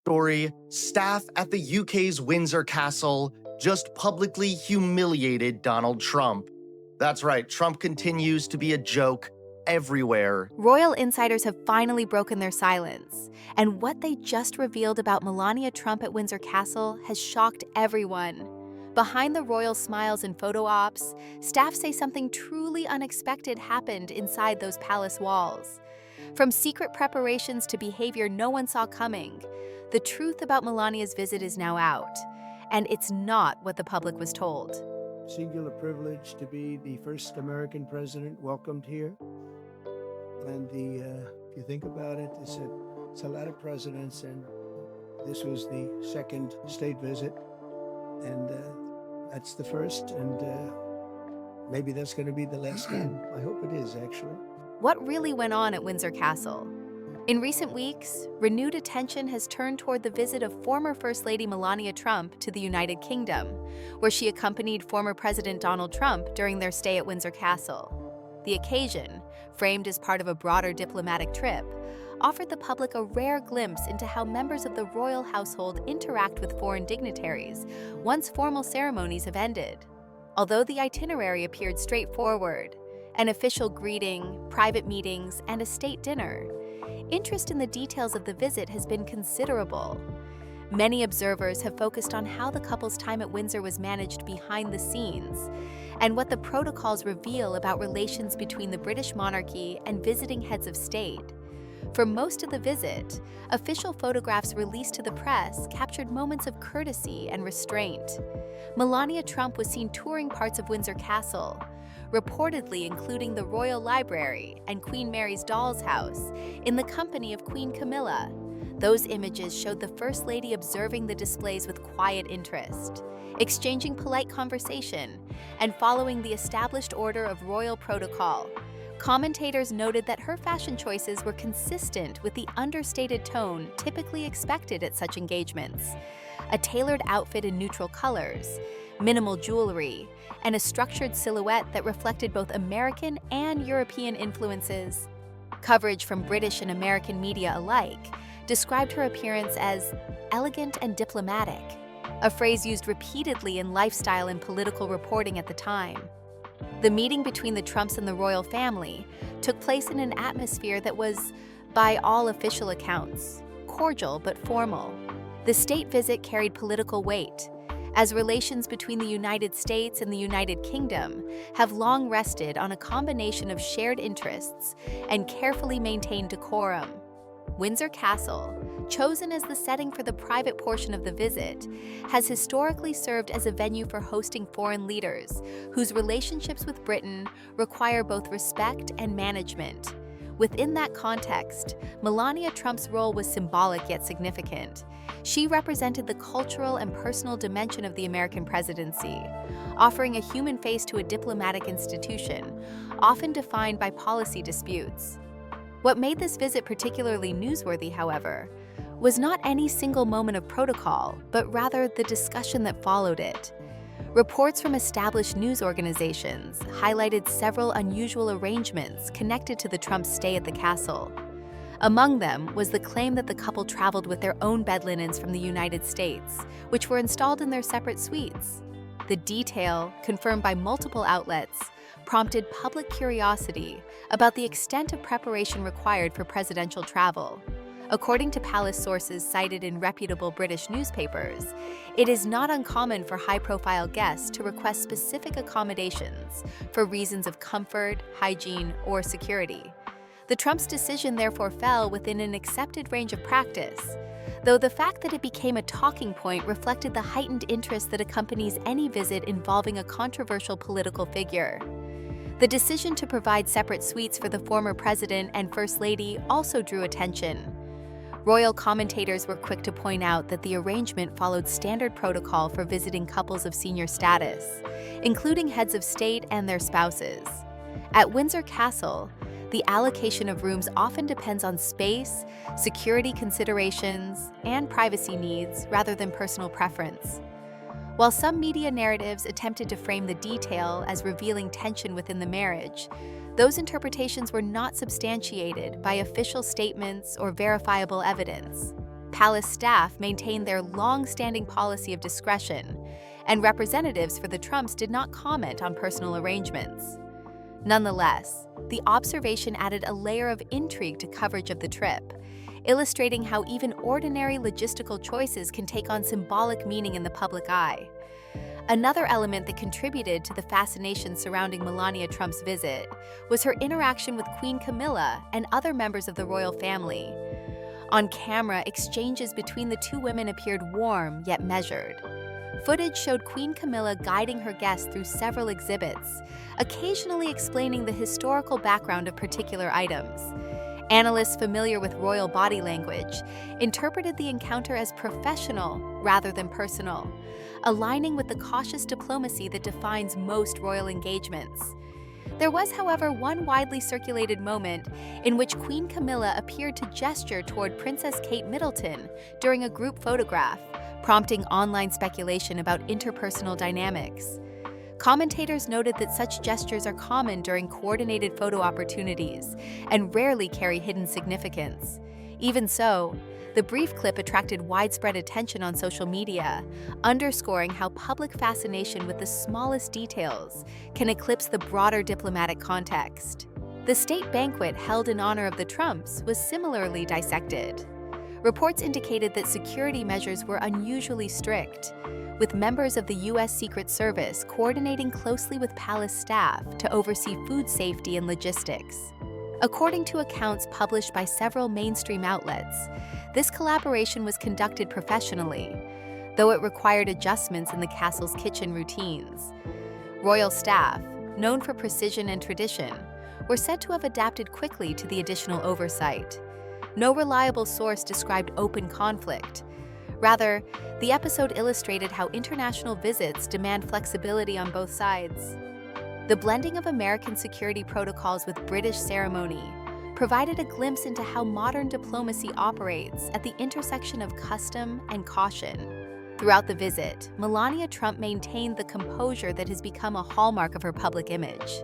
story, staff at the UK's Windsor Castle just publicly humiliated Donald Trump. That's right, Trump continues to be a joke everywhere. Royal insiders have finally broken their silence, and what they just revealed about Melania Trump at Windsor Castle has shocked everyone. Behind the royal smiles and photo ops, staff say something truly unexpected happened inside those palace walls. From secret preparations to behavior no one saw coming, the truth about Melania's visit is now out, and it's not what the public was told. Singular privilege to be the first American president welcomed here. And if you think about it, it's a lot of presidents, and this was the second state visit, and that's the first, and maybe that's going to be the last time. I hope it is, actually. What really went on at Windsor Castle? In recent weeks, renewed attention has turned toward the visit of former First Lady Melania Trump to the United Kingdom, where she accompanied former President Donald Trump during their stay at Windsor Castle. The occasion, framed as part of a broader diplomatic trip, offered the public a rare glimpse into how members of the royal household interact with foreign dignitaries once formal ceremonies have ended. Although the itinerary appeared straightforward, an official greeting, private meetings, and a state dinner, interest in the details of the visit has been considerable. Many observers have focused on how the couple's time at Windsor was managed behind the scenes, and what the protocols reveal about relations between the British monarchy and visiting heads of state. For most of the visit, official photographs released to the press captured moments of courtesy and restraint. Melania Trump was seen touring parts of Windsor Castle, reportedly including the Royal Library and Queen Mary's Doll's House, in the company of Queen Camilla. Those images showed the First Lady observing the displays with quiet interest, exchanging polite conversation, and following the established order of royal protocol. Commentators noted that her fashion choices were consistent with the understated tone typically expected at such engagements. A tailored outfit in neutral colors, minimal jewelry, and a structured silhouette that reflected both American and European influences. Coverage from British and American media alike described her appearance as elegant and diplomatic, a phrase used repeatedly in lifestyle and political reporting at the time. The meeting between the Trumps and the royal family took place in an atmosphere that was, by all official accounts, cordial but formal. The state visit carried political weight, as relations between the United States and the United Kingdom have long rested on a combination of shared interests and carefully maintained decorum. Windsor Castle, chosen as the setting for the private portion of the visit, has historically served as a venue for hosting foreign leaders whose relationships with Britain require both respect and management. Within that context, Melania Trump's role was symbolic yet significant. She represented the cultural and personal dimension of the American presidency, offering a human face to a diplomatic institution, often defined by policy disputes. What made this visit particularly newsworthy, however, was not any single moment of protocol, but rather the discussion that followed it. Reports from established news organizations highlighted several unusual arrangements connected to the Trumps' stay at the castle. Among them was the claim that the couple traveled with their own bed linens from the United States, which were installed in their separate suites. The detail, confirmed by multiple outlets, prompted public curiosity about the extent of preparation required for presidential travel. According to palace sources cited in reputable British newspapers, it is not uncommon for high-profile guests to request specific accommodations for reasons of comfort, hygiene, or security. The Trumps' decision therefore fell within an accepted range of practice, though the fact that it became a talking point reflected the heightened interest that accompanies any visit involving a controversial political figure. The decision to provide separate suites for the former president and First Lady also drew attention. Royal commentators were quick to point out that the arrangement followed standard protocol for visiting couples of senior status, including heads of state and their spouses. At Windsor Castle, the allocation of rooms often depends on space, security considerations, and privacy needs rather than personal preference. While some media narratives attempted to frame the detail as revealing tension within the marriage, those interpretations were not substantiated by official statements or verifiable evidence. Palace staff maintained their long-standing policy of discretion, and representatives for the Trumps did not comment on personal arrangements. Nonetheless, the observation added a layer of intrigue to coverage of the trip, illustrating how even ordinary logistical choices can take on symbolic meaning in the public eye. Another element that contributed to the fascination surrounding Melania Trump's visit was her interaction with Queen Camilla and other members of the royal family. On camera, exchanges between the two women appeared warm yet measured. Footage showed Queen Camilla guiding her guests through several exhibits, occasionally explaining the historical background of particular items. Analysts familiar with royal body language interpreted the encounter as professional rather than personal, aligning with the cautious diplomacy that defines most royal engagements. There was, however, one widely circulated moment in which Queen Camilla appeared to gesture toward Princess Kate Middleton during a group photograph, prompting online speculation about interpersonal dynamics. Commentators noted that such gestures are common during coordinated photo opportunities and rarely carry hidden significance. Even so, the brief clip attracted widespread attention on social media, underscoring how public fascination with the smallest details can eclipse the broader diplomatic context. The state banquet held in honor of the Trumps was similarly dissected. Reports indicated that security measures were unusually strict, with members of the U.S. Secret Service coordinating closely with palace staff to oversee food safety and logistics. According to accounts published by several mainstream outlets, this collaboration was conducted professionally, though it required adjustments in the castle's kitchen routines. Royal staff, known for precision and tradition, were said to have adapted quickly to the additional oversight. No reliable source described open conflict. Rather, the episode illustrated how international visits demand flexibility on both sides. The blending of American security protocols with British ceremony provided a glimpse into how modern diplomacy operates at the intersection of custom and caution. Throughout the visit, Melania Trump maintained the composure that has become a hallmark of her public image.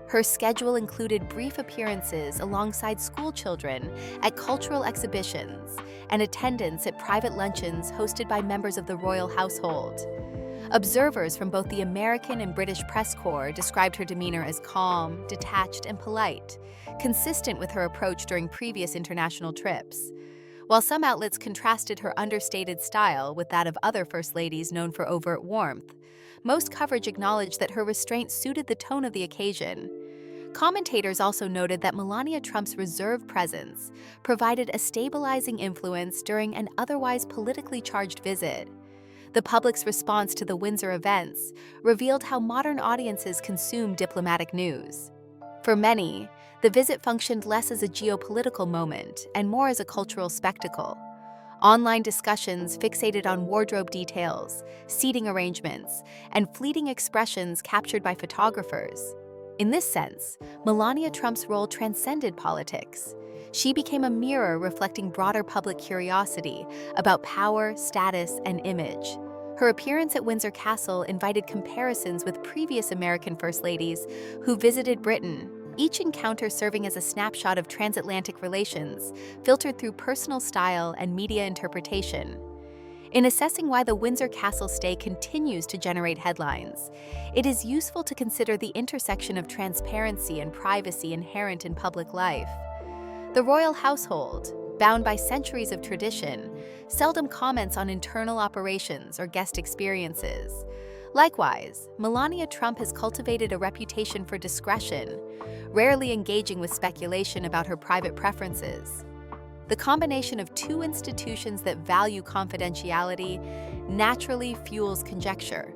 Her schedule included brief appearances alongside school children at cultural exhibitions and attendance at private luncheons hosted by members of the royal household. Observers from both the American and British press corps described her demeanor as calm, detached, and polite, consistent with her approach during previous international trips. While some outlets contrasted her understated style with that of other first ladies known for overt warmth, most coverage acknowledged that her restraint suited the tone of the occasion. Commentators also noted that Melania Trump's reserved presence provided a stabilizing influence during an otherwise politically charged visit. The public's response to the Windsor events revealed how modern audiences consume diplomatic news. For many, the visit functioned less as a geopolitical moment and more as a cultural spectacle. Online discussions fixated on wardrobe details, seating arrangements, and fleeting expressions captured by photographers. In this sense, Melania Trump's role transcended politics. She became a mirror reflecting broader public curiosity about power, status, and image. Her appearance at Windsor Castle invited comparisons with previous American first ladies who visited Britain, each encounter serving as a snapshot of transatlantic relations, filtered through personal style and media interpretation. In assessing why the Windsor Castle stay continues to generate headlines, it is useful to consider the intersection of transparency and privacy inherent in public life. The royal household, bound by centuries of tradition, seldom comments on internal operations or guest experiences. Likewise, Melania Trump has cultivated a reputation for discretion, rarely engaging with speculation about her private preferences. The combination of two institutions that value confidentiality naturally fuels conjecture.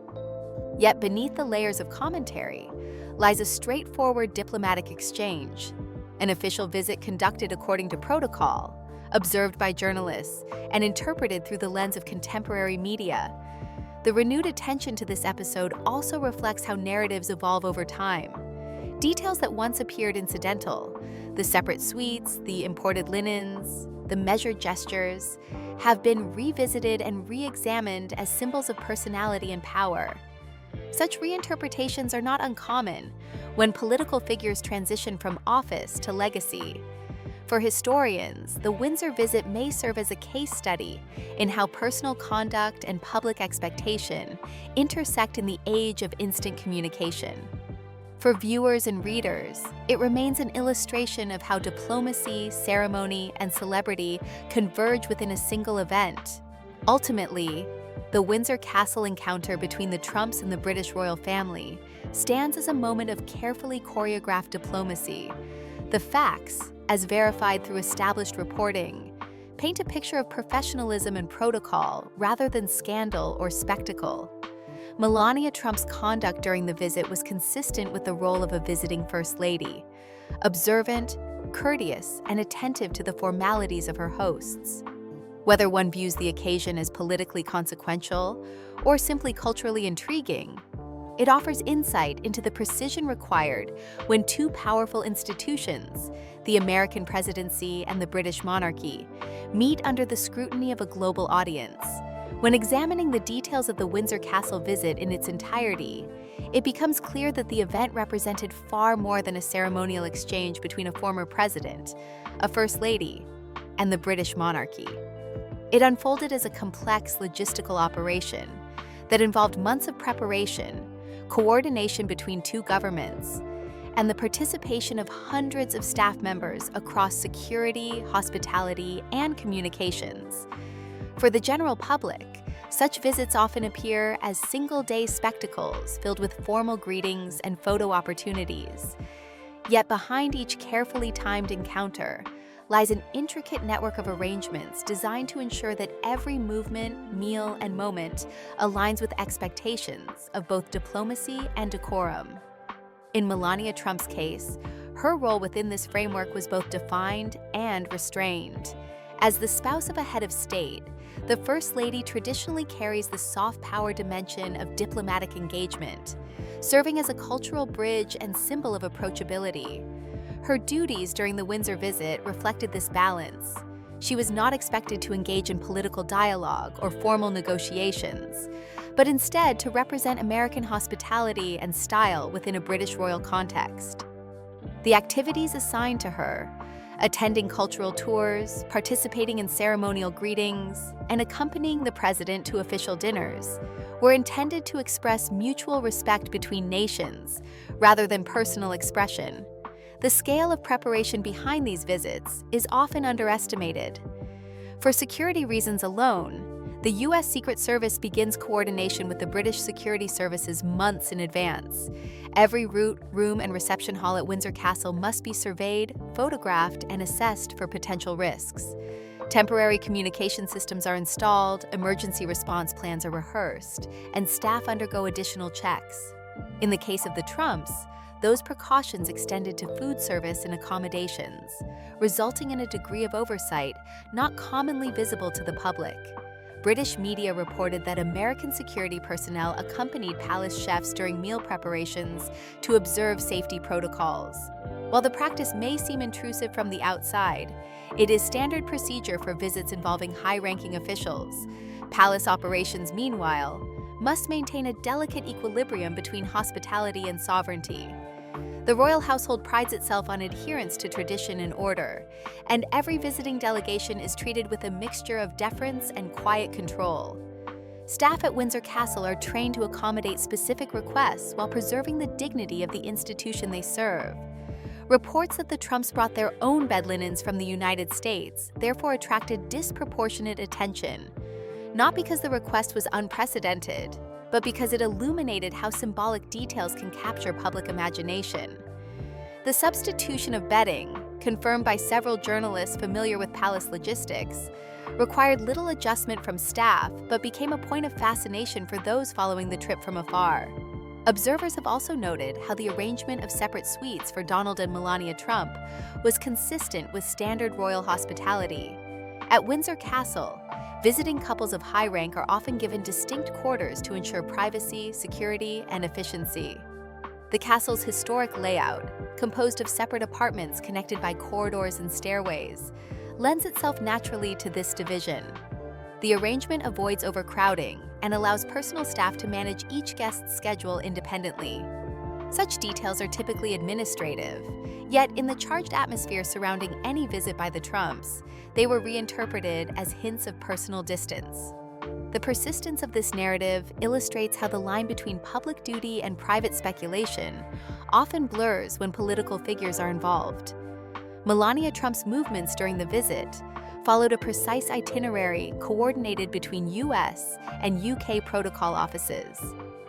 Yet beneath the layers of commentary lies a straightforward diplomatic exchange, an official visit conducted according to protocol, observed by journalists, and interpreted through the lens of contemporary media. The renewed attention to this episode also reflects how narratives evolve over time. Details that once appeared incidental, the separate suites, the imported linens, the measured gestures, have been revisited and re-examined as symbols of personality and power. Such reinterpretations are not uncommon when political figures transition from office to legacy. For historians, the Windsor visit may serve as a case study in how personal conduct and public expectation intersect in the age of instant communication. For viewers and readers, it remains an illustration of how diplomacy, ceremony, and celebrity converge within a single event. Ultimately, the Windsor Castle encounter between the Trumps and the British royal family stands as a moment of carefully choreographed diplomacy. The facts, as verified through established reporting, paint a picture of professionalism and protocol rather than scandal or spectacle. Melania Trump's conduct during the visit was consistent with the role of a visiting First Lady, observant, courteous, and attentive to the formalities of her hosts. Whether one views the occasion as politically consequential or simply culturally intriguing, it offers insight into the precision required when two powerful institutions, the American presidency and the British monarchy, meet under the scrutiny of a global audience. When examining the details of the Windsor Castle visit in its entirety, it becomes clear that the event represented far more than a ceremonial exchange between a former president, a first lady, and the British monarchy. It unfolded as a complex logistical operation that involved months of preparation, coordination between two governments, and the participation of hundreds of staff members across security, hospitality, and communications. For the general public, such visits often appear as single-day spectacles filled with formal greetings and photo opportunities. Yet behind each carefully timed encounter lies an intricate network of arrangements designed to ensure that every movement, meal, and moment aligns with expectations of both diplomacy and decorum. In Melania Trump's case, her role within this framework was both defined and restrained. As the spouse of a head of state, the First Lady traditionally carries the soft power dimension of diplomatic engagement, serving as a cultural bridge and symbol of approachability. Her duties during the Windsor visit reflected this balance. She was not expected to engage in political dialogue or formal negotiations, but instead to represent American hospitality and style within a British royal context. The activities assigned to her, attending cultural tours, participating in ceremonial greetings, and accompanying the president to official dinners, were intended to express mutual respect between nations rather than personal expression. The scale of preparation behind these visits is often underestimated. For security reasons alone, the U.S. Secret Service begins coordination with the British security services months in advance. Every route, room, and reception hall at Windsor Castle must be surveyed, photographed, and assessed for potential risks. Temporary communication systems are installed, emergency response plans are rehearsed, and staff undergo additional checks. In the case of the Trumps, those precautions extended to food service and accommodations, resulting in a degree of oversight not commonly visible to the public. British media reported that American security personnel accompanied palace chefs during meal preparations to observe safety protocols. While the practice may seem intrusive from the outside, it is standard procedure for visits involving high-ranking officials. Palace operations, meanwhile, must maintain a delicate equilibrium between hospitality and sovereignty. The royal household prides itself on adherence to tradition and order, and every visiting delegation is treated with a mixture of deference and quiet control. Staff at Windsor Castle are trained to accommodate specific requests while preserving the dignity of the institution they serve. Reports that the Trumps brought their own bed linens from the United States therefore attracted disproportionate attention, not because the request was unprecedented, but because it illuminated how symbolic details can capture public imagination. The substitution of bedding, confirmed by several journalists familiar with palace logistics, required little adjustment from staff but became a point of fascination for those following the trip from afar. Observers have also noted how the arrangement of separate suites for Donald and Melania Trump was consistent with standard royal hospitality. At Windsor Castle, visiting couples of high rank are often given distinct quarters to ensure privacy, security, and efficiency. The castle's historic layout, composed of separate apartments connected by corridors and stairways, lends itself naturally to this division. The arrangement avoids overcrowding and allows personal staff to manage each guest's schedule independently. Such details are typically administrative, yet in the charged atmosphere surrounding any visit by the Trumps, they were reinterpreted as hints of personal distance. The persistence of this narrative illustrates how the line between public duty and private speculation often blurs when political figures are involved. Melania Trump's movements during the visit followed a precise itinerary coordinated between US and UK protocol offices.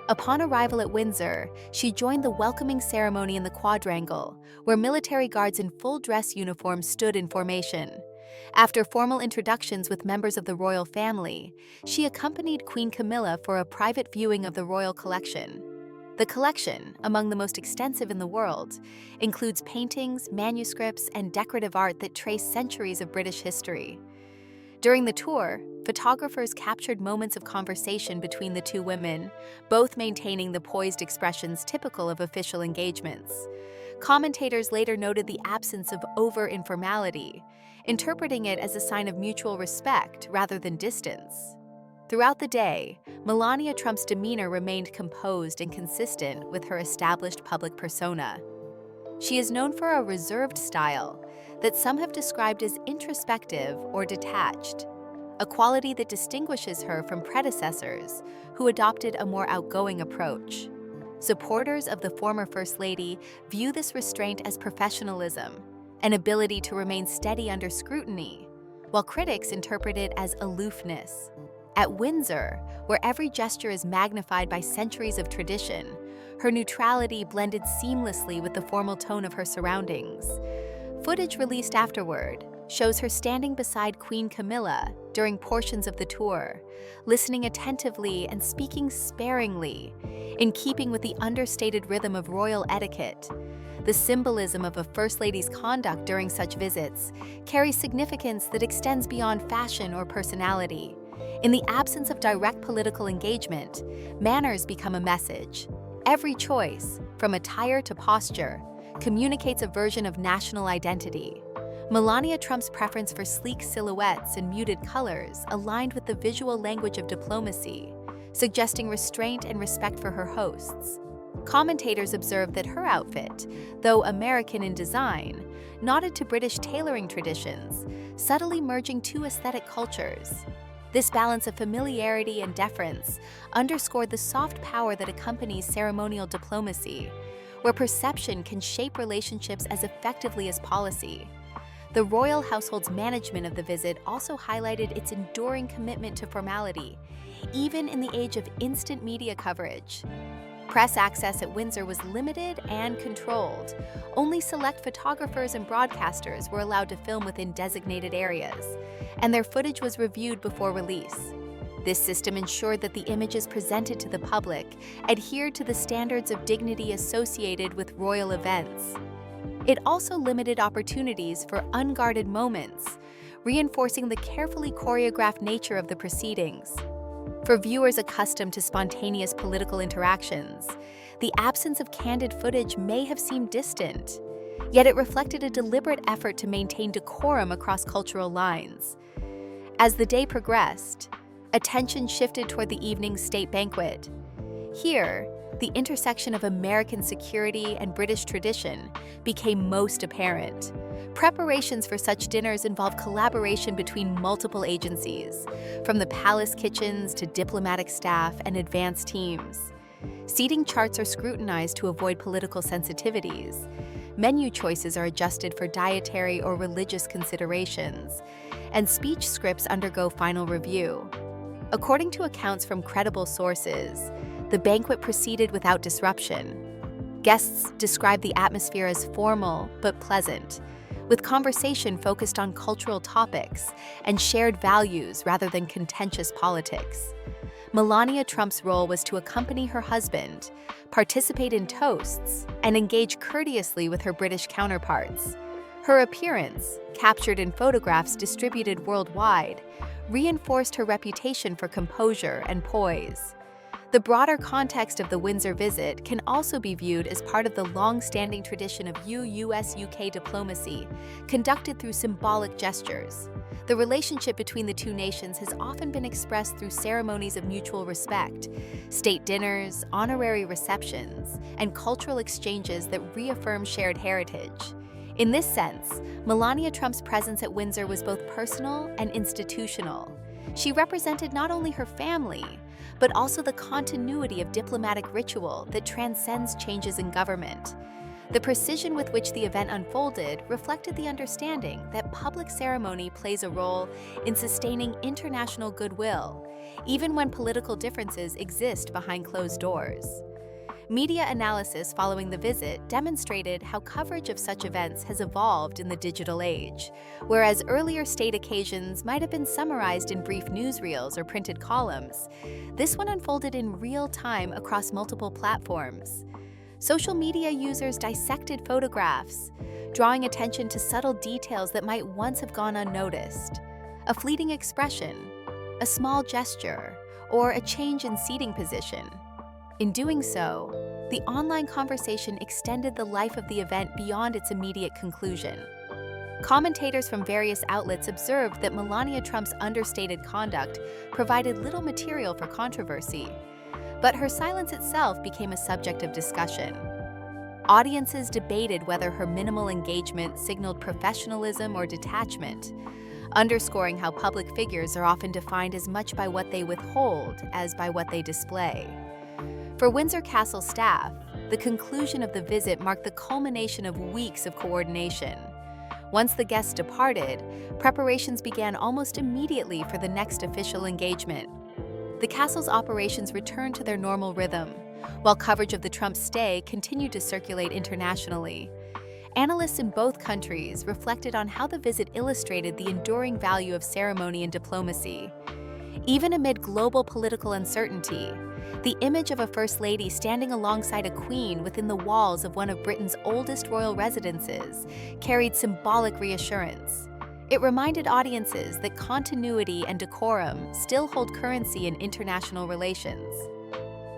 Upon arrival at Windsor, she joined the welcoming ceremony in the quadrangle, where military guards in full dress uniforms stood in formation. After formal introductions with members of the royal family, she accompanied Queen Camilla for a private viewing of the royal collection. The collection, among the most extensive in the world, includes paintings, manuscripts, and decorative art that trace centuries of British history. During the tour, photographers captured moments of conversation between the two women, both maintaining the poised expressions typical of official engagements. Commentators later noted the absence of over-informality, interpreting it as a sign of mutual respect rather than distance. Throughout the day, Melania Trump's demeanor remained composed and consistent with her established public persona. She is known for a reserved style that some have described as introspective or detached, a quality that distinguishes her from predecessors who adopted a more outgoing approach. Supporters of the former First Lady view this restraint as professionalism, an ability to remain steady under scrutiny, while critics interpret it as aloofness. At Windsor, where every gesture is magnified by centuries of tradition, her neutrality blended seamlessly with the formal tone of her surroundings. Footage released afterward shows her standing beside Queen Camilla during portions of the tour, listening attentively and speaking sparingly, in keeping with the understated rhythm of royal etiquette. The symbolism of a First Lady's conduct during such visits carries significance that extends beyond fashion or personality. In the absence of direct political engagement, manners become a message. Every choice, from attire to posture, communicates a version of national identity. Melania Trump's preference for sleek silhouettes and muted colors aligned with the visual language of diplomacy, suggesting restraint and respect for her hosts. Commentators observed that her outfit, though American in design, nodded to British tailoring traditions, subtly merging two aesthetic cultures. This balance of familiarity and deference underscored the soft power that accompanies ceremonial diplomacy, where perception can shape relationships as effectively as policy. The royal household's management of the visit also highlighted its enduring commitment to formality, even in the age of instant media coverage. Press access at Windsor was limited and controlled. Only select photographers and broadcasters were allowed to film within designated areas, and their footage was reviewed before release. This system ensured that the images presented to the public adhered to the standards of dignity associated with royal events. It also limited opportunities for unguarded moments, reinforcing the carefully choreographed nature of the proceedings. For viewers accustomed to spontaneous political interactions, the absence of candid footage may have seemed distant, yet it reflected a deliberate effort to maintain decorum across cultural lines. As the day progressed, attention shifted toward the evening's state banquet. Here, the intersection of American security and British tradition became most apparent. Preparations for such dinners involve collaboration between multiple agencies, from the palace kitchens to diplomatic staff and advance teams. Seating charts are scrutinized to avoid political sensitivities. Menu choices are adjusted for dietary or religious considerations, and speech scripts undergo final review. According to accounts from credible sources, the banquet proceeded without disruption. Guests described the atmosphere as formal but pleasant, with conversation focused on cultural topics and shared values rather than contentious politics. Melania Trump's role was to accompany her husband, participate in toasts, and engage courteously with her British counterparts. Her appearance, captured in photographs distributed worldwide, reinforced her reputation for composure and poise. The broader context of the Windsor visit can also be viewed as part of the long-standing tradition of US-UK diplomacy, conducted through symbolic gestures. The relationship between the two nations has often been expressed through ceremonies of mutual respect, state dinners, honorary receptions, and cultural exchanges that reaffirm shared heritage. In this sense, Melania Trump's presence at Windsor was both personal and institutional. She represented not only her family, but also the continuity of diplomatic ritual that transcends changes in government. The precision with which the event unfolded reflected the understanding that public ceremony plays a role in sustaining international goodwill, even when political differences exist behind closed doors. Media analysis following the visit demonstrated how coverage of such events has evolved in the digital age. Whereas earlier state occasions might have been summarized in brief newsreels or printed columns, this one unfolded in real time across multiple platforms. Social media users dissected photographs, drawing attention to subtle details that might once have gone unnoticed. A fleeting expression, a small gesture, or a change in seating position. In doing so, the online conversation extended the life of the event beyond its immediate conclusion. Commentators from various outlets observed that Melania Trump's understated conduct provided little material for controversy, but her silence itself became a subject of discussion. Audiences debated whether her minimal engagement signaled professionalism or detachment, underscoring how public figures are often defined as much by what they withhold as by what they display. For Windsor Castle staff, the conclusion of the visit marked the culmination of weeks of coordination. Once the guests departed, preparations began almost immediately for the next official engagement. The castle's operations returned to their normal rhythm, while coverage of the Trump stay continued to circulate internationally. Analysts in both countries reflected on how the visit illustrated the enduring value of ceremony and diplomacy. Even amid global political uncertainty, the image of a First Lady standing alongside a Queen within the walls of one of Britain's oldest royal residences carried symbolic reassurance. It reminded audiences that continuity and decorum still hold currency in international relations.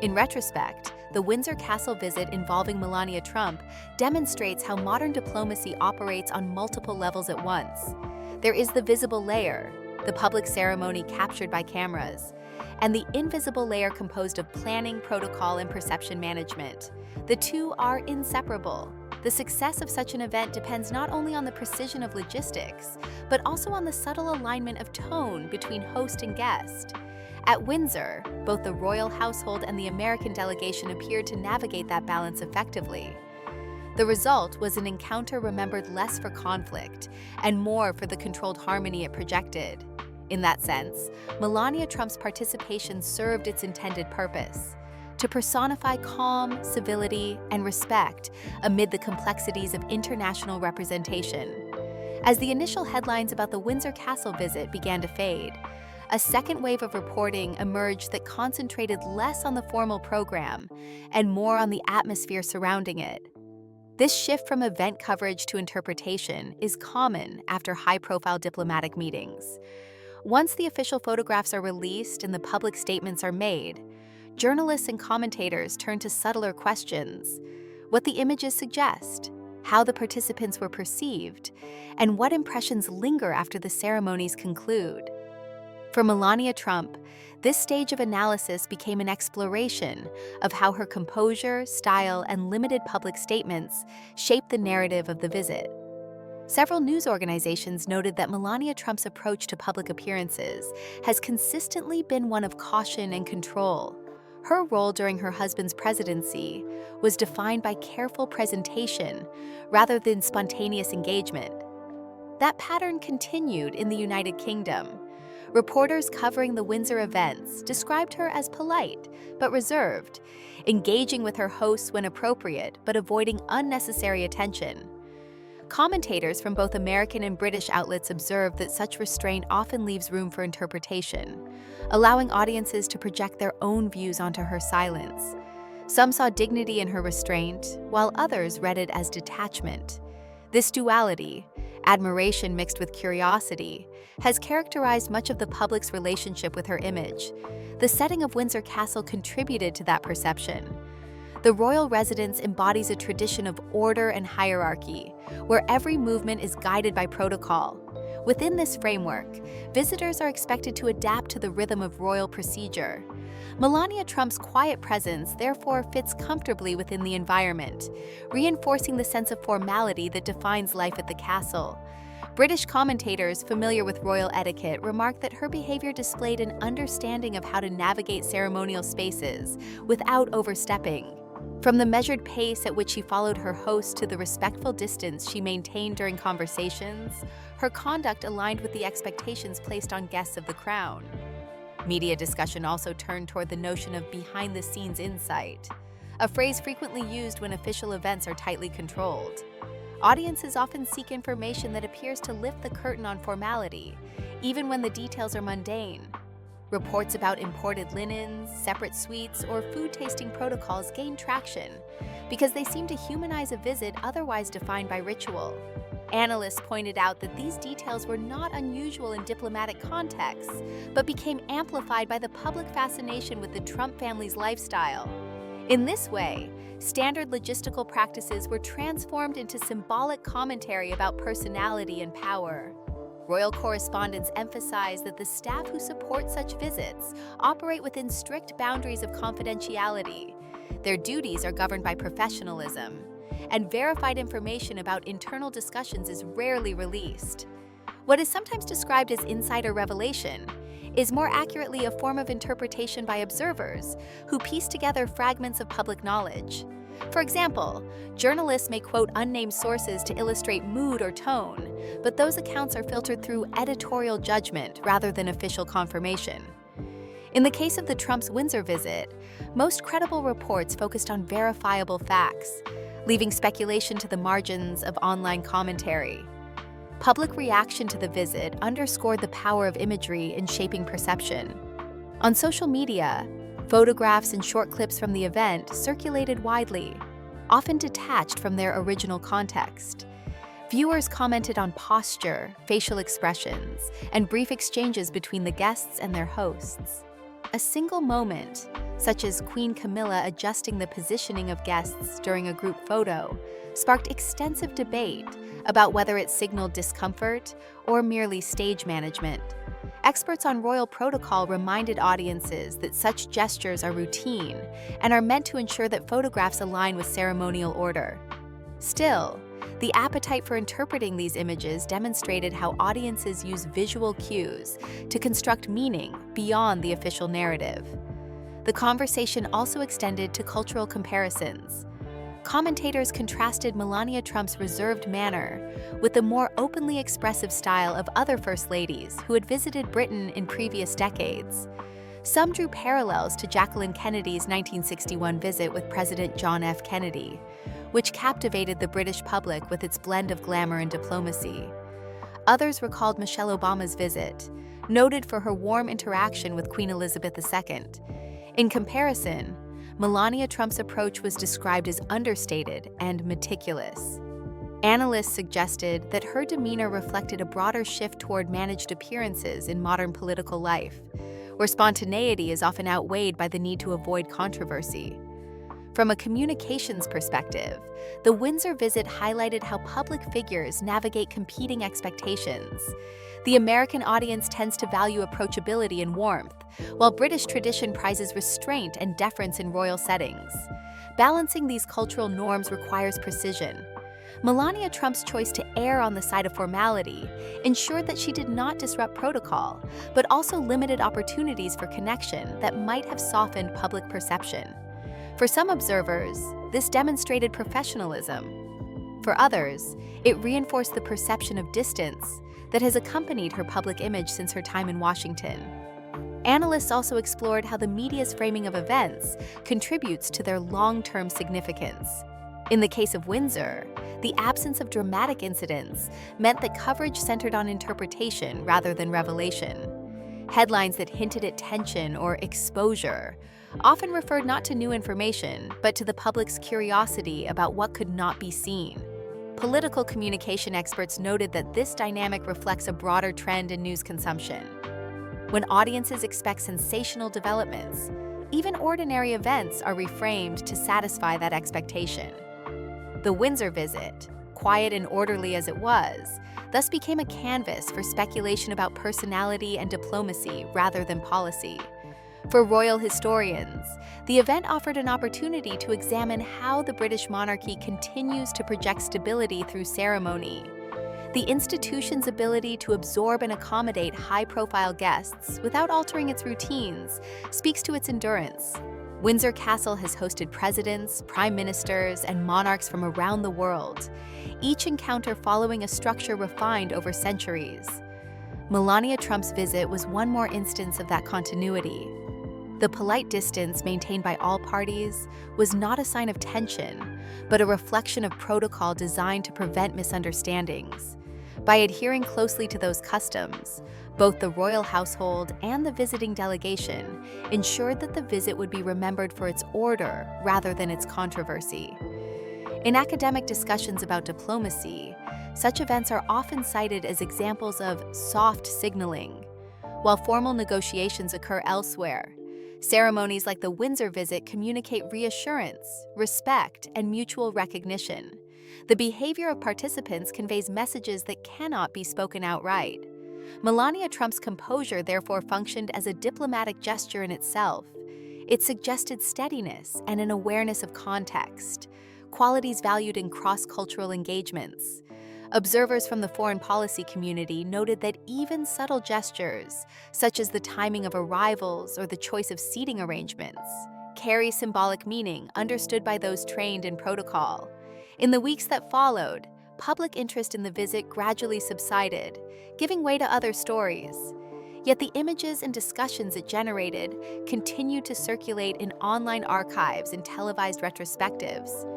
In retrospect, the Windsor Castle visit involving Melania Trump demonstrates how modern diplomacy operates on multiple levels at once. There is the visible layer, the public ceremony captured by cameras, and the invisible layer composed of planning, protocol, and perception management. The two are inseparable. The success of such an event depends not only on the precision of logistics, but also on the subtle alignment of tone between host and guest. At Windsor, both the royal household and the American delegation appeared to navigate that balance effectively. The result was an encounter remembered less for conflict and more for the controlled harmony it projected. In that sense, Melania Trump's participation served its intended purpose: to personify calm, civility, and respect amid the complexities of international representation. As the initial headlines about the Windsor Castle visit began to fade, a second wave of reporting emerged that concentrated less on the formal program and more on the atmosphere surrounding it. This shift from event coverage to interpretation is common after high-profile diplomatic meetings. Once the official photographs are released and the public statements are made, journalists and commentators turn to subtler questions: what the images suggest, how the participants were perceived, and what impressions linger after the ceremonies conclude. For Melania Trump, this stage of analysis became an exploration of how her composure, style, and limited public statements shaped the narrative of the visit. Several news organizations noted that Melania Trump's approach to public appearances has consistently been one of caution and control. Her role during her husband's presidency was defined by careful presentation rather than spontaneous engagement. That pattern continued in the United Kingdom. Reporters covering the Windsor events described her as polite but reserved, engaging with her hosts when appropriate but avoiding unnecessary attention. Commentators from both American and British outlets observed that such restraint often leaves room for interpretation, allowing audiences to project their own views onto her silence. Some saw dignity in her restraint, while others read it as detachment. This duality, admiration mixed with curiosity, has characterized much of the public's relationship with her image. The setting of Windsor Castle contributed to that perception. The royal residence embodies a tradition of order and hierarchy, where every movement is guided by protocol. Within this framework, visitors are expected to adapt to the rhythm of royal procedure. Melania Trump's quiet presence therefore fits comfortably within the environment, reinforcing the sense of formality that defines life at the castle. British commentators familiar with royal etiquette remark that her behavior displayed an understanding of how to navigate ceremonial spaces without overstepping. From the measured pace at which she followed her host to the respectful distance she maintained during conversations, her conduct aligned with the expectations placed on guests of the crown. Media discussion also turned toward the notion of behind-the-scenes insight, a phrase frequently used when official events are tightly controlled. Audiences often seek information that appears to lift the curtain on formality, even when the details are mundane. Reports about imported linens, separate suites, or food tasting protocols gain traction because they seem to humanize a visit otherwise defined by ritual. Analysts pointed out that these details were not unusual in diplomatic contexts, but became amplified by the public fascination with the Trump family's lifestyle. In this way, standard logistical practices were transformed into symbolic commentary about personality and power. Royal correspondents emphasize that the staff who support such visits operate within strict boundaries of confidentiality. Their duties are governed by professionalism, and verified information about internal discussions is rarely released. What is sometimes described as insider revelation is more accurately a form of interpretation by observers who piece together fragments of public knowledge. For example, journalists may quote unnamed sources to illustrate mood or tone, but those accounts are filtered through editorial judgment rather than official confirmation. In the case of the Trump's Windsor visit, most credible reports focused on verifiable facts, leaving speculation to the margins of online commentary. Public reaction to the visit underscored the power of imagery in shaping perception. On social media, photographs and short clips from the event circulated widely, often detached from their original context. Viewers commented on posture, facial expressions, and brief exchanges between the guests and their hosts. A single moment, such as Queen Camilla adjusting the positioning of guests during a group photo, sparked extensive debate about whether it signaled discomfort or merely stage management. Experts on royal protocol reminded audiences that such gestures are routine and are meant to ensure that photographs align with ceremonial order. Still, the appetite for interpreting these images demonstrated how audiences use visual cues to construct meaning beyond the official narrative. The conversation also extended to cultural comparisons. Commentators contrasted Melania Trump's reserved manner with the more openly expressive style of other First Ladies who had visited Britain in previous decades. Some drew parallels to Jacqueline Kennedy's 1961 visit with President John F. Kennedy, which captivated the British public with its blend of glamour and diplomacy. Others recalled Michelle Obama's visit, noted for her warm interaction with Queen Elizabeth II. In comparison, Melania Trump's approach was described as understated and meticulous. Analysts suggested that her demeanor reflected a broader shift toward managed appearances in modern political life, where spontaneity is often outweighed by the need to avoid controversy. From a communications perspective, the Windsor visit highlighted how public figures navigate competing expectations. The American audience tends to value approachability and warmth, while British tradition prizes restraint and deference in royal settings. Balancing these cultural norms requires precision. Melania Trump's choice to err on the side of formality ensured that she did not disrupt protocol, but also limited opportunities for connection that might have softened public perception. For some observers, this demonstrated professionalism. For others, it reinforced the perception of distance that has accompanied her public image since her time in Washington. Analysts also explored how the media's framing of events contributes to their long-term significance. In the case of Windsor, the absence of dramatic incidents meant that coverage centered on interpretation rather than revelation. Headlines that hinted at tension or exposure often referred not to new information, but to the public's curiosity about what could not be seen. Political communication experts noted that this dynamic reflects a broader trend in news consumption. When audiences expect sensational developments, even ordinary events are reframed to satisfy that expectation. The Windsor visit, quiet and orderly as it was, thus became a canvas for speculation about personality and diplomacy rather than policy. For royal historians, the event offered an opportunity to examine how the British monarchy continues to project stability through ceremony. The institution's ability to absorb and accommodate high-profile guests without altering its routines speaks to its endurance. Windsor Castle has hosted presidents, prime ministers, and monarchs from around the world, each encounter following a structure refined over centuries. Melania Trump's visit was one more instance of that continuity. The polite distance maintained by all parties was not a sign of tension, but a reflection of protocol designed to prevent misunderstandings. By adhering closely to those customs, both the royal household and the visiting delegation ensured that the visit would be remembered for its order rather than its controversy. In academic discussions about diplomacy, such events are often cited as examples of soft signaling. While formal negotiations occur elsewhere, ceremonies like the Windsor visit communicate reassurance, respect, and mutual recognition. The behavior of participants conveys messages that cannot be spoken outright. Melania Trump's composure therefore functioned as a diplomatic gesture in itself. It suggested steadiness and an awareness of context, qualities valued in cross-cultural engagements. Observers from the foreign policy community noted that even subtle gestures, such as the timing of arrivals or the choice of seating arrangements, carry symbolic meaning understood by those trained in protocol. In the weeks that followed, public interest in the visit gradually subsided, giving way to other stories. Yet the images and discussions it generated continued to circulate in online archives and televised retrospectives.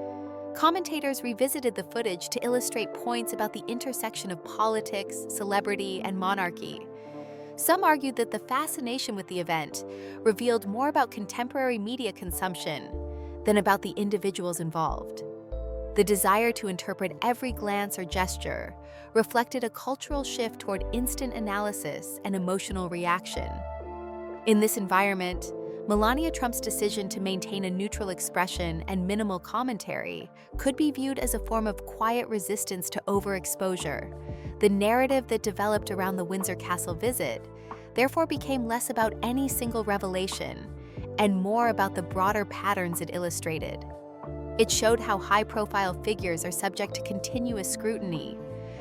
Commentators revisited the footage to illustrate points about the intersection of politics, celebrity, and monarchy. Some argued that the fascination with the event revealed more about contemporary media consumption than about the individuals involved. The desire to interpret every glance or gesture reflected a cultural shift toward instant analysis and emotional reaction. In this environment, Melania Trump's decision to maintain a neutral expression and minimal commentary could be viewed as a form of quiet resistance to overexposure. The narrative that developed around the Windsor Castle visit therefore became less about any single revelation and more about the broader patterns it illustrated. It showed how high-profile figures are subject to continuous scrutiny,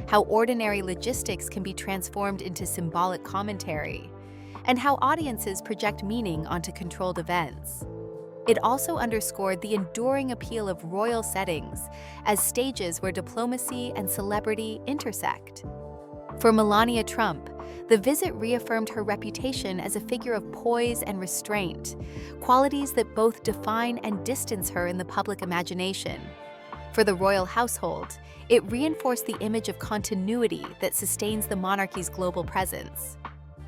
how ordinary logistics can be transformed into symbolic commentary, and how audiences project meaning onto controlled events. It also underscored the enduring appeal of royal settings as stages where diplomacy and celebrity intersect. For Melania Trump, the visit reaffirmed her reputation as a figure of poise and restraint, qualities that both define and distance her in the public imagination. For the royal household, it reinforced the image of continuity that sustains the monarchy's global presence.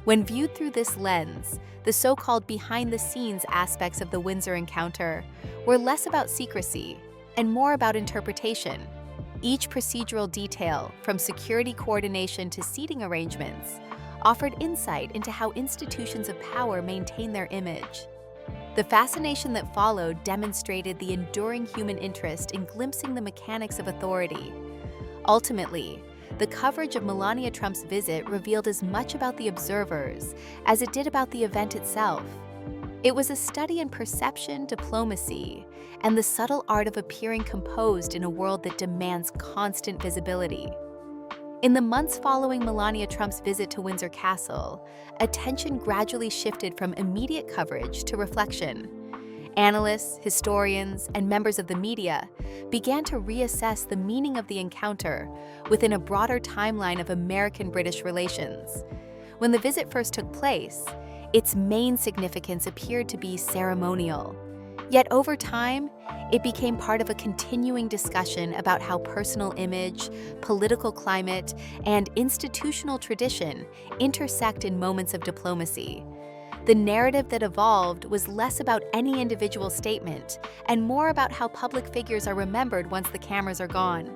When viewed through this lens, the so-called behind-the-scenes aspects of the Windsor encounter were less about secrecy and more about interpretation. Each procedural detail, from security coordination to seating arrangements, offered insight into how institutions of power maintain their image. The fascination that followed demonstrated the enduring human interest in glimpsing the mechanics of authority. Ultimately, the coverage of Melania Trump's visit revealed as much about the observers as it did about the event itself. It was a study in perception, diplomacy, and the subtle art of appearing composed in a world that demands constant visibility. In the months following Melania Trump's visit to Windsor Castle, attention gradually shifted from immediate coverage to reflection. Analysts, historians, and members of the media began to reassess the meaning of the encounter within a broader timeline of American-British relations. When the visit first took place, its main significance appeared to be ceremonial. Yet over time, it became part of a continuing discussion about how personal image, political climate, and institutional tradition intersect in moments of diplomacy. The narrative that evolved was less about any individual statement and more about how public figures are remembered once the cameras are gone.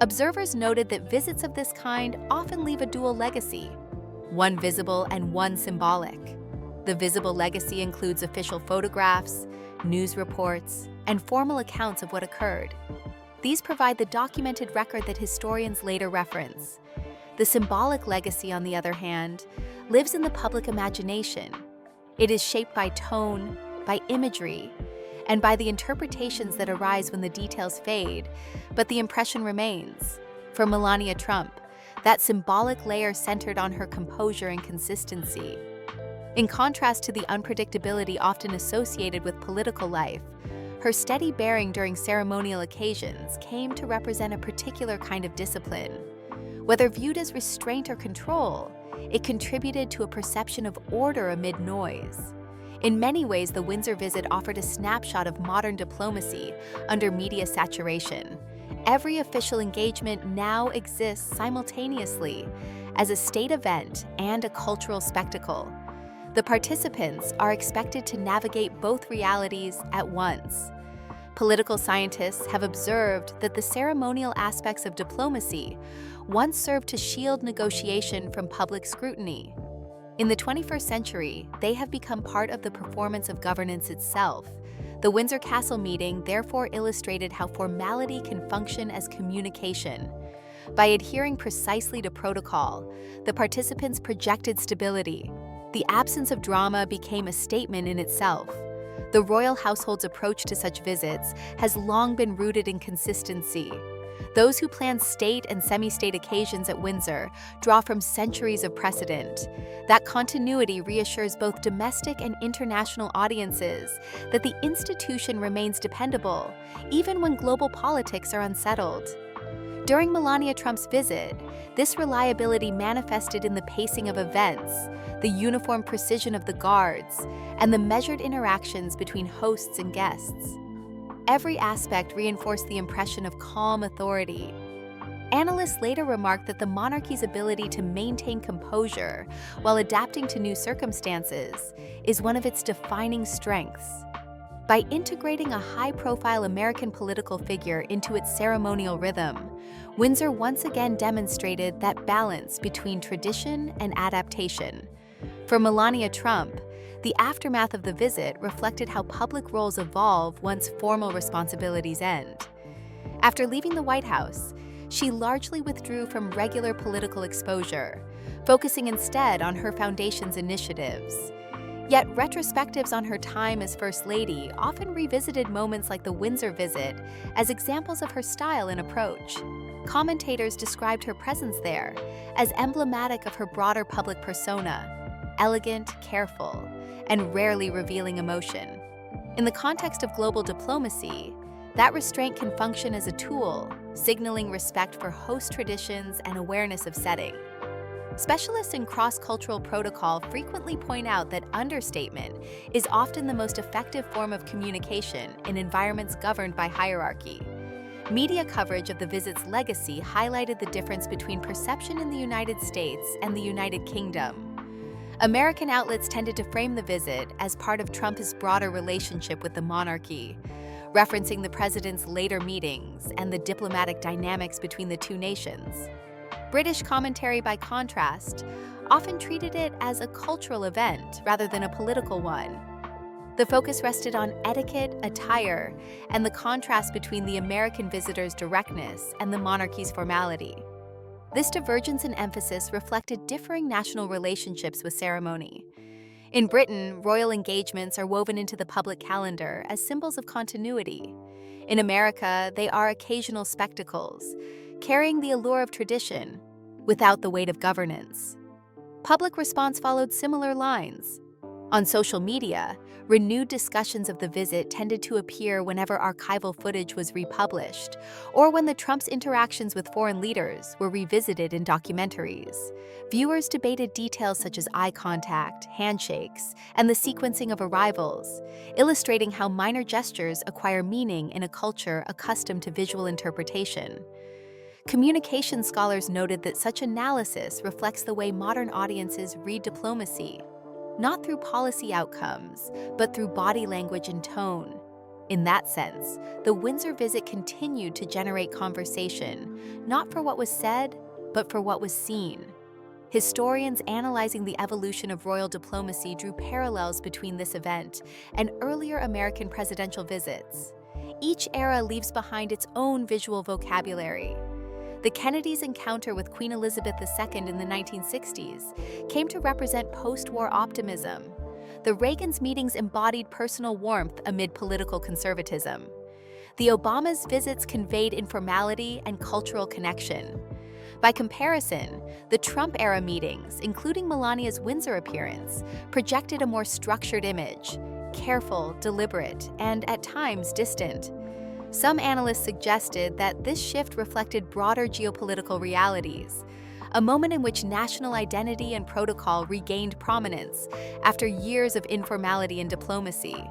Observers noted that visits of this kind often leave a dual legacy. one visible and one symbolic. The visible legacy includes official photographs, news reports, and formal accounts of what occurred. These provide the documented record that historians later reference. The symbolic legacy, on the other hand, lives in the public imagination. It is shaped by tone, by imagery, and by the interpretations that arise when the details fade, but the impression remains. For Melania Trump, that symbolic layer centered on her composure and consistency. In contrast to the unpredictability often associated with political life, her steady bearing during ceremonial occasions came to represent a particular kind of discipline. Whether viewed as restraint or control, it contributed to a perception of order amid noise. In many ways, the Windsor visit offered a snapshot of modern diplomacy under media saturation. Every official engagement now exists simultaneously as a state event and a cultural spectacle. The participants are expected to navigate both realities at once. Political scientists have observed that the ceremonial aspects of diplomacy once served to shield negotiation from public scrutiny. In the 21st century, they have become part of the performance of governance itself. The Windsor Castle meeting therefore illustrated how formality can function as communication. By adhering precisely to protocol, the participants projected stability. The absence of drama became a statement in itself. The royal household's approach to such visits has long been rooted in consistency. Those who plan state and semi-state occasions at Windsor draw from centuries of precedent. That continuity reassures both domestic and international audiences that the institution remains dependable, even when global politics are unsettled. During Melania Trump's visit, this reliability manifested in the pacing of events, the uniform precision of the guards, and the measured interactions between hosts and guests. Every aspect reinforced the impression of calm authority. Analysts later remarked that the monarchy's ability to maintain composure while adapting to new circumstances is one of its defining strengths. By integrating a high-profile American political figure into its ceremonial rhythm, Windsor once again demonstrated that balance between tradition and adaptation. For Melania Trump, the aftermath of the visit reflected how public roles evolve once formal responsibilities end. After leaving the White House, she largely withdrew from regular political exposure, focusing instead on her foundation's initiatives. Yet retrospectives on her time as First Lady often revisited moments like the Windsor visit as examples of her style and approach. Commentators described her presence there as emblematic of her broader public persona, elegant, careful, and rarely revealing emotion. In the context of global diplomacy, that restraint can function as a tool, signaling respect for host traditions and awareness of setting. Specialists in cross-cultural protocol frequently point out that understatement is often the most effective form of communication in environments governed by hierarchy. Media coverage of the visit's legacy highlighted the difference between perception in the United States and the United Kingdom. American outlets tended to frame the visit as part of Trump's broader relationship with the monarchy, referencing the president's later meetings and the diplomatic dynamics between the two nations. British commentary, by contrast, often treated it as a cultural event rather than a political one. The focus rested on etiquette, attire, and the contrast between the American visitor's directness and the monarchy's formality. This divergence in emphasis reflected differing national relationships with ceremony. In Britain, royal engagements are woven into the public calendar as symbols of continuity. In America, they are occasional spectacles, carrying the allure of tradition without the weight of governance. Public response followed similar lines. On social media, renewed discussions of the visit tended to appear whenever archival footage was republished, or when the Trump's interactions with foreign leaders were revisited in documentaries. Viewers debated details such as eye contact, handshakes, and the sequencing of arrivals, illustrating how minor gestures acquire meaning in a culture accustomed to visual interpretation. Communication scholars noted that such analysis reflects the way modern audiences read diplomacy, not through policy outcomes, but through body language and tone. In that sense, the Windsor visit continued to generate conversation, not for what was said, but for what was seen. Historians analyzing the evolution of royal diplomacy drew parallels between this event and earlier American presidential visits. Each era leaves behind its own visual vocabulary. The Kennedys' encounter with Queen Elizabeth II in the 1960s came to represent post-war optimism. The Reagans' meetings embodied personal warmth amid political conservatism. The Obamas' visits conveyed informality and cultural connection. By comparison, the Trump-era meetings, including Melania's Windsor appearance, projected a more structured image, careful, deliberate, and at times distant. Some analysts suggested that this shift reflected broader geopolitical realities, a moment in which national identity and protocol regained prominence after years of informality and diplomacy.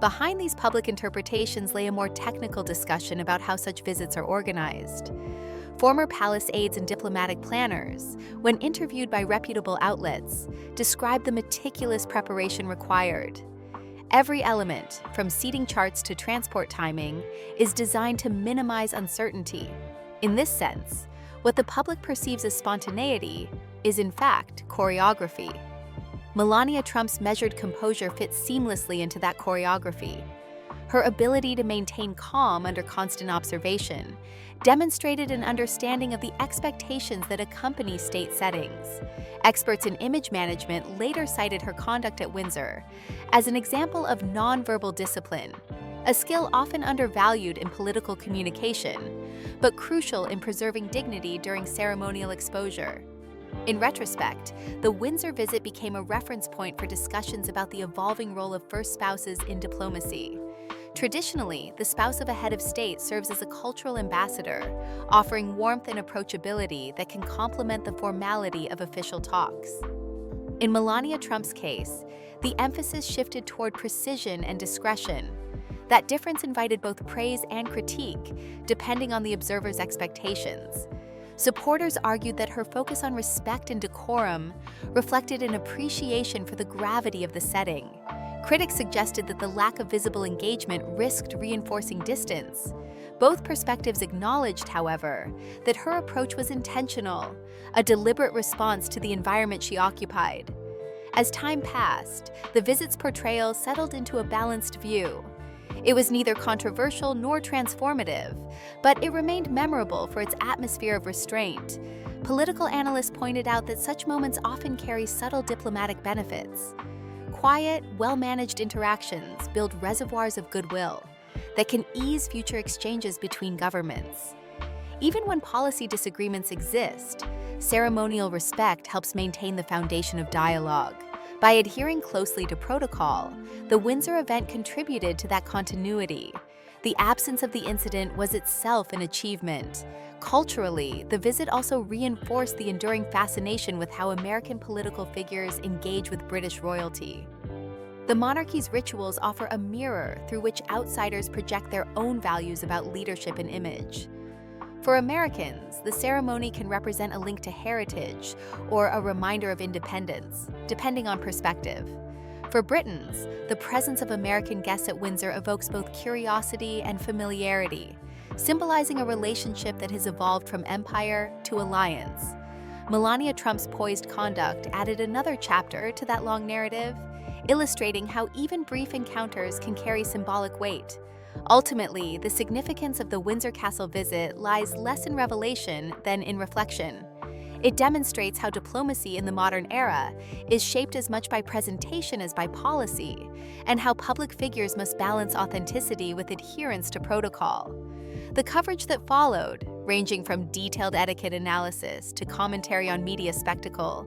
Behind these public interpretations lay a more technical discussion about how such visits are organized. Former palace aides and diplomatic planners, when interviewed by reputable outlets, described the meticulous preparation required. Every element, from seating charts to transport timing, is designed to minimize uncertainty. In this sense, what the public perceives as spontaneity is in fact choreography. Melania Trump's measured composure fits seamlessly into that choreography. Her ability to maintain calm under constant observation demonstrated an understanding of the expectations that accompany state settings. Experts in image management later cited her conduct at Windsor as an example of nonverbal discipline, a skill often undervalued in political communication, but crucial in preserving dignity during ceremonial exposure. In retrospect, the Windsor visit became a reference point for discussions about the evolving role of first spouses in diplomacy. Traditionally, the spouse of a head of state serves as a cultural ambassador, offering warmth and approachability that can complement the formality of official talks. In Melania Trump's case, the emphasis shifted toward precision and discretion. That difference invited both praise and critique, depending on the observer's expectations. Supporters argued that her focus on respect and decorum reflected an appreciation for the gravity of the setting. Critics suggested that the lack of visible engagement risked reinforcing distance. Both perspectives acknowledged, however, that her approach was intentional, a deliberate response to the environment she occupied. As time passed, the visit's portrayal settled into a balanced view. It was neither controversial nor transformative, but it remained memorable for its atmosphere of restraint. Political analysts pointed out that such moments often carry subtle diplomatic benefits. Quiet, well-managed interactions build reservoirs of goodwill that can ease future exchanges between governments. Even when policy disagreements exist, ceremonial respect helps maintain the foundation of dialogue. By adhering closely to protocol, the Windsor event contributed to that continuity. The absence of the incident was itself an achievement. Culturally, the visit also reinforced the enduring fascination with how American political figures engage with British royalty. The monarchy's rituals offer a mirror through which outsiders project their own values about leadership and image. For Americans, the ceremony can represent a link to heritage or a reminder of independence, depending on perspective. For Britons, the presence of American guests at Windsor evokes both curiosity and familiarity, symbolizing a relationship that has evolved from empire to alliance. Melania Trump's poised conduct added another chapter to that long narrative, illustrating how even brief encounters can carry symbolic weight. Ultimately, the significance of the Windsor Castle visit lies less in revelation than in reflection. It demonstrates how diplomacy in the modern era is shaped as much by presentation as by policy, and how public figures must balance authenticity with adherence to protocol. The coverage that followed, ranging from detailed etiquette analysis to commentary on media spectacle,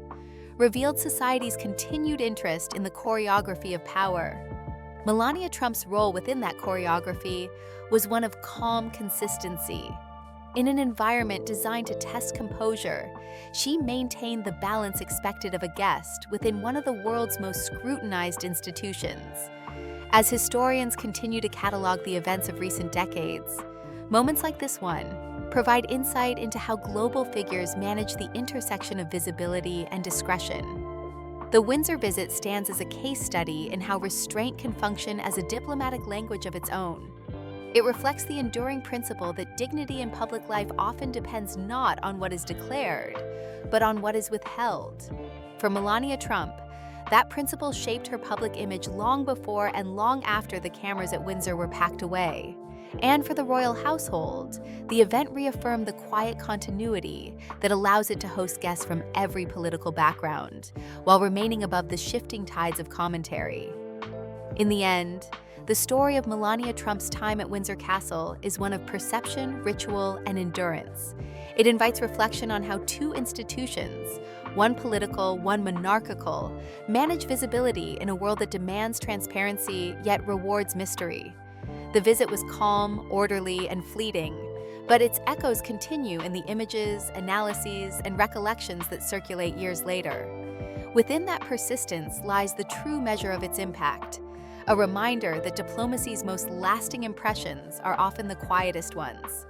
revealed society's continued interest in the choreography of power. Melania Trump's role within that choreography was one of calm consistency. In an environment designed to test composure, she maintained the balance expected of a guest within one of the world's most scrutinized institutions. As historians continue to catalog the events of recent decades, moments like this one provide insight into how global figures manage the intersection of visibility and discretion. The Windsor visit stands as a case study in how restraint can function as a diplomatic language of its own. It reflects the enduring principle that dignity in public life often depends not on what is declared, but on what is withheld. For Melania Trump, that principle shaped her public image long before and long after the cameras at Windsor were packed away. And for the royal household, the event reaffirmed the quiet continuity that allows it to host guests from every political background, while remaining above the shifting tides of commentary. In the end, the story of Melania Trump's time at Windsor Castle is one of perception, ritual, and endurance. It invites reflection on how two institutions, one political, one monarchical, manage visibility in a world that demands transparency yet rewards mystery. The visit was calm, orderly, and fleeting, but its echoes continue in the images, analyses, and recollections that circulate years later. Within that persistence lies the true measure of its impact, a reminder that diplomacy's most lasting impressions are often the quietest ones.